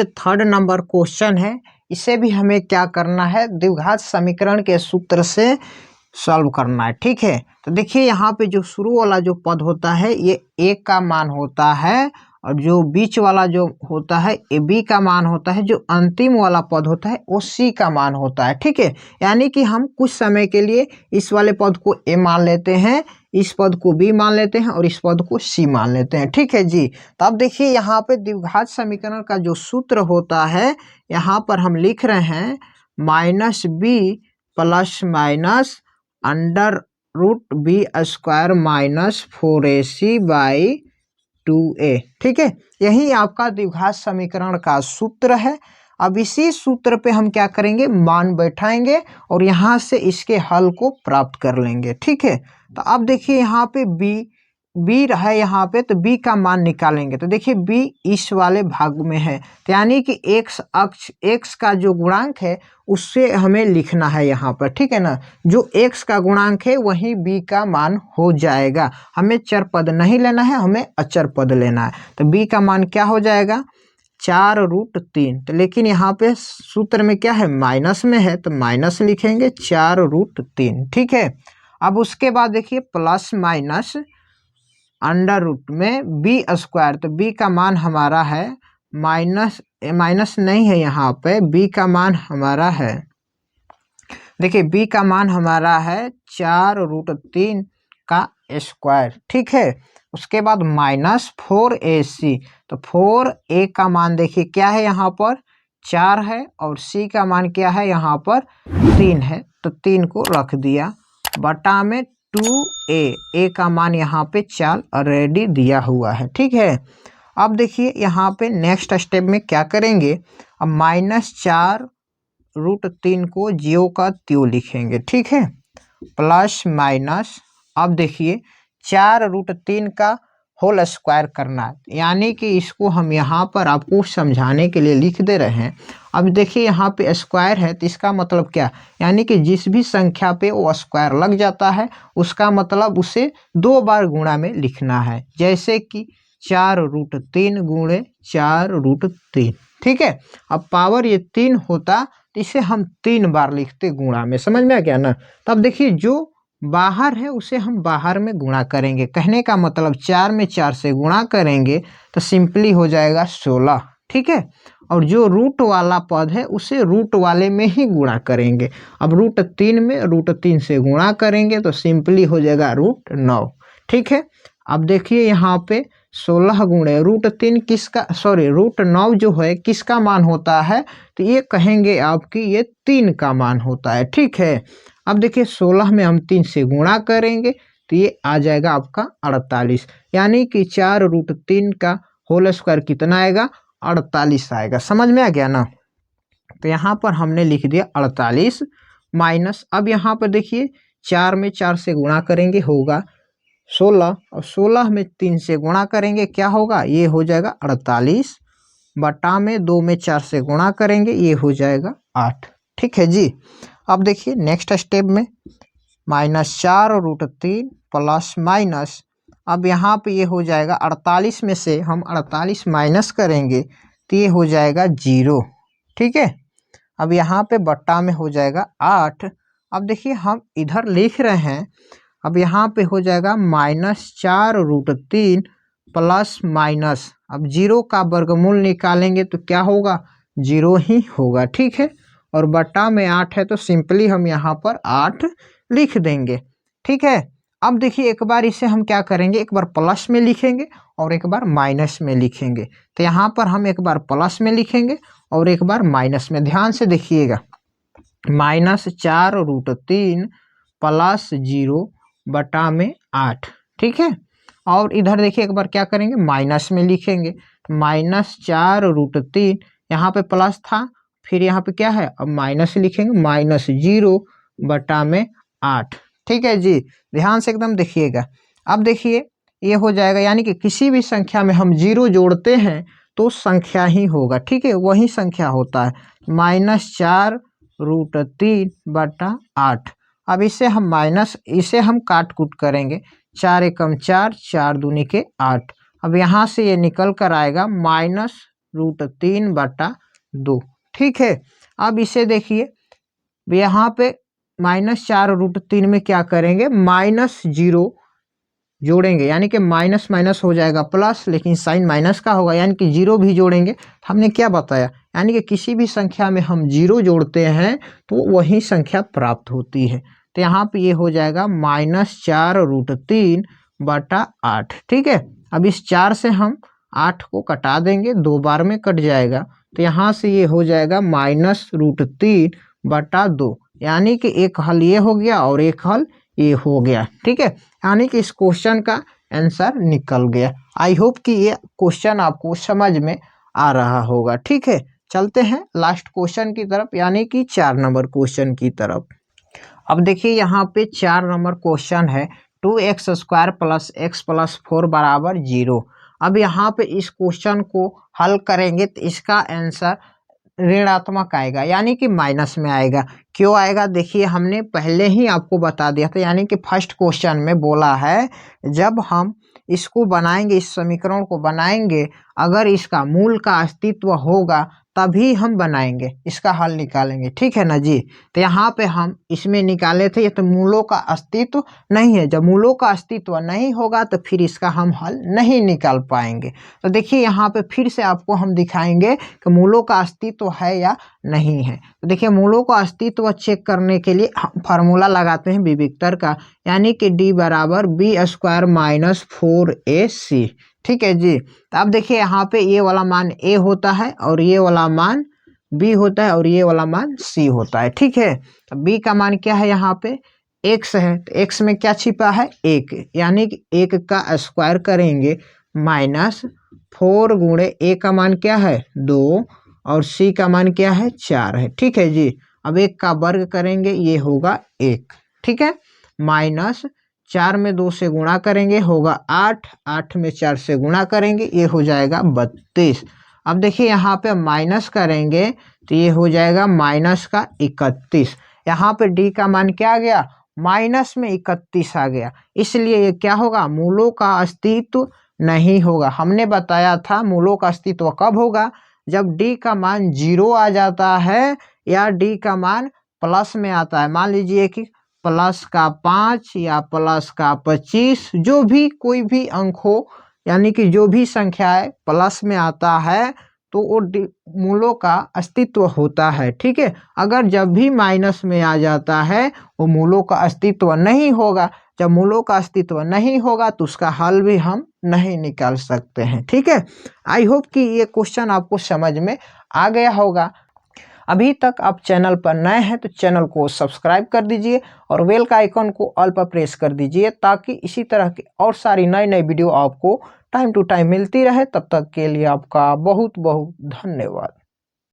Third number question है। इसे भी हमें क्या करना है, द्विघात समीकरण के सूत्र से सॉल्व करना है। ठीक है, तो देखिए यहाँ पे जो शुरू वाला जो पद होता है ये a का मान होता है, और जो बीच वाला जो होता है ये b का मान होता है, जो अंतिम वाला पद होता है वो c का मान होता है। ठीक है, यानी कि हम कुछ समय के लिए इस वाले पद को a मान लेते हैं, इस पद को b मान लेते हैं और इस पद को c मान लेते हैं। ठीक है जी, तो अब देखिए यहाँ पे द्विघात समीकरण का जो सूत्र होता है, यहाँ पर हम लिख रहे हैं minus B plus minus under root B square minus 4ac by 2a। ठीक है, यही आपका द्विघात समीकरण का सूत्र है। अब इसी सूत्र पे हम क्या करेंगे, मान बैठाएंगे और यहाँ से इसके हल को प्राप्त कर लेंगे। ठीक है, तो अब देखिए यहाँ पे b है यहाँ पे, तो b का मान निकालेंगे। तो देखिए b इस वाले भाग में है, तो यानी कि x अक्ष x का जो गुणांक है उससे हमें लिखना है यहाँ पर। ठीक है ना, जो x का गुणांक है वही b का मान हो जाएगा। हमें चर पद नहीं लेना है, हमें अचर पद लेना है। तो b का मान क्या हो जाएगा, 4√3। तो लेकिन यहाँ पे सूत्र में क्या है, माइनस में है, तो माइनस लिखेंगे 4√3। ठीक है, अब उसके बाद देखिए प्लस माइनस अंडर रूट में बी स्क्वायर, तो बी का मान हमारा है माइनस नहीं है यहाँ पे, बी का मान हमारा है, देखिए बी का मान हमारा है 4√3 का स्क्वायर। ठीक है, उसके बाद माइनस 4ac, तो 4a का मान देखिए क्या है यहाँ पर 4 है, और c का मान क्या है यहाँ पर 3 है, तो 3 को रख दिया बटा में 2a का मान यहाँ पे 4 ऑलरेडी दिया हुआ है। ठीक है, अब देखिए यहाँ पे नेक्स्ट स्टेप में क्या करेंगे, अब -4√3 को ज्यों का त्यों लिखेंगे। ठीक है, प्लस माइनस, अब देखिए 4√3 का होल स्क्वायर करना है, यानी कि इसको हम यहाँ पर आपको समझाने के लिए लिख दे रहे हैं। अब देखिए यहाँ पे स्क्वायर है, तो इसका मतलब क्या, यानी कि जिस भी संख्या पे वो स्क्वायर लग जाता है उसका मतलब उसे 2 बार गुणा में लिखना है, जैसे कि 4√3 गुणे 4√3। ठीक है, अब पावर ये 3 होता तो इसे हम 3 बार लिखते गुणा में, समझ में आ गया ना। तब देखिए जो बाहर है उसे हम बाहर में गुणा करेंगे, कहने का मतलब 4 में 4 से गुणा करेंगे तो सिंपली हो जाएगा 16। ठीक है, और जो रूट वाला पद है उसे रूट वाले में ही गुणा करेंगे। अब √3 में √3 से गुणा करेंगे तो सिंपली हो जाएगा √9। ठीक है, अब देखिए यहाँ पे 16 गुणे √3 किसका, सॉरी √9 जो है किसका मान होता है, तो ये कहेंगे आपकी ये 3 का मान होता है। ठीक है, अब देखिए 16 में हम 3 से गुणा करेंगे तो ये आ जाएगा आपका 48, यानी कि 4√3 का होल स्क्वायर कितना आएगा, 48 आएगा। समझ में आ गया ना, तो यहाँ पर हमने लिख दिया 48 माइनस, अब यहाँ पर देखिए 4 में 4 से गुणा करेंगे होगा 16, और 16 में 3 से गुणा करेंगे क्या होगा, ये हो जाएगा 48 बटा में 2 में 4 से गुणा करेंगे ये हो जाएगा 8। ठीक है जी, अब देखिए नेक्स्ट स्टेप में -4√3 प्लस माइनस, अब यहाँ पे ये हो जाएगा 48 में से हम 48 माइनस करेंगे तो ये हो जाएगा 0। ठीक है, अब यहाँ पे बट्टा में हो जाएगा 8। अब देखिए हम इधर लिख रहे हैं, अब यहाँ पे हो जाएगा -4√3 प्लस माइनस, अब 0 का वर्गमूल निकालेंगे तो क्या होगा, 0 ही होगा। ठीक है, और बटा में 8 है तो सिंपली हम यहाँ पर 8 लिख देंगे। ठीक है, अब देखिए एक बार इसे हम क्या करेंगे, एक बार प्लस में लिखेंगे और एक बार माइनस में लिखेंगे। तो यहाँ पर हम एक बार प्लस में लिखेंगे और एक बार माइनस में, ध्यान से देखिएगा, -4√3 प्लस 0 बटा में 8। ठीक है, और इधर देखिए एक बार क्या करेंगे, माइनस में लिखेंगे, -4√3, यहाँ पे प्लस था फिर यहाँ पे क्या है, अब माइनस लिखेंगे, -0 बटा में 8। ठीक है जी, ध्यान से एकदम देखिएगा। अब देखिए ये हो जाएगा, यानी कि किसी भी संख्या में हम 0 जोड़ते हैं तो संख्या ही होगा। ठीक है, वही संख्या होता है, -4√3 बटा 8। अब इसे हम काट कूट करेंगे, 4 एकम 4, 4 दूनी के 8। अब यहाँ से ये निकल कर आएगा 4√3/2। ठीक है, अब इसे देखिए, यहाँ पे -4√3 में क्या करेंगे, -0 जोड़ेंगे, यानी कि माइनस माइनस हो जाएगा प्लस, लेकिन साइन माइनस का होगा, यानी कि जीरो भी जोड़ेंगे। हमने क्या बताया, यानी कि किसी भी संख्या में हम जीरो जोड़ते हैं तो वही संख्या प्राप्त होती है। तो यहाँ पे ये हो जाएगा -4√3/8। ठीक है, अब इस 4 से हम 8 को कटा देंगे, 2 बार में कट जाएगा, तो यहाँ से ये हो जाएगा -√3/2, यानी कि एक हल ये हो गया और एक हल ये हो गया। ठीक है, यानी कि इस क्वेश्चन का आंसर निकल गया। आई होप कि ये क्वेश्चन आपको समझ में आ रहा होगा। ठीक है, चलते हैं लास्ट क्वेश्चन की तरफ, यानी कि 4 नंबर क्वेश्चन की तरफ। अब देखिए यहाँ पे 4 नंबर क्वेश्चन है, 2x² + x + 4 = 0। अब यहाँ पे इस क्वेश्चन को हल करेंगे तो इसका आंसर ऋणात्मक आएगा, यानी कि माइनस में आएगा। क्यों आएगा, देखिए हमने पहले ही आपको बता दिया था, यानी कि फर्स्ट क्वेश्चन में बोला है जब हम इसको बनाएंगे, इस समीकरण को बनाएंगे, अगर इसका मूल का अस्तित्व होगा तभी हम बनाएंगे, इसका हल निकालेंगे। ठीक है ना जी, तो यहाँ पे हम इसमें निकाले थे, ये तो मूलों का अस्तित्व नहीं है। जब मूलों का अस्तित्व नहीं होगा तो फिर इसका हम हल नहीं निकाल पाएंगे। तो देखिए यहाँ पे फिर से आपको हम दिखाएंगे कि मूलों का अस्तित्व है या नहीं है। तो देखिए मूलों का अस्तित्व चेक करने के लिए हम फार्मूला लगाते हैं विविक्तर का, यानी कि D = B² - 4AC। ठीक है जी, तो अब देखिए यहाँ पे ये वाला मान A होता है और ये वाला मान B होता है और ये वाला मान C होता है। ठीक है, तो B का मान क्या है, यहाँ पे x है, तो x में क्या छिपा है, 1, यानी कि 1 का स्क्वायर करेंगे -4 × A का मान क्या है 2 और C का मान क्या है 4 है। ठीक है जी, अब 1 का वर्ग करेंगे, ये होगा 1। ठीक है, -4 में 2 से गुणा करेंगे होगा 8, 8 में 4 से गुणा करेंगे, ये हो जाएगा 32। अब देखिए यहाँ पे माइनस करेंगे तो ये हो जाएगा -31। यहाँ पे D का मान क्या आ गया, -31 आ गया, इसलिए ये क्या होगा, मूलों का अस्तित्व नहीं होगा। हमने बताया था मूलों का अस्तित्व कब होगा, जब D का मान 0 आ जाता है या D का मान प्लस में आता है। मान लीजिए कि +5 या +25, जो भी कोई भी अंक हो, यानी कि जो भी संख्या है प्लस में आता है तो वो मूलों का अस्तित्व होता है। ठीक है, अगर जब भी माइनस में आ जाता है वो मूलों का अस्तित्व नहीं होगा। जब मूलों का अस्तित्व नहीं होगा तो उसका हल भी हम नहीं निकाल सकते हैं। ठीक है, आई होप कि ये क्वेश्चन आपको समझ में आ गया होगा। अभी तक आप चैनल पर नए हैं तो चैनल को सब्सक्राइब कर दीजिए और बेल का आइकन को ऑल पर प्रेस कर दीजिए, ताकि इसी तरह की और सारी नई नई वीडियो आपको टाइम टू टाइम मिलती रहे। तब तक के लिए आपका बहुत बहुत धन्यवाद।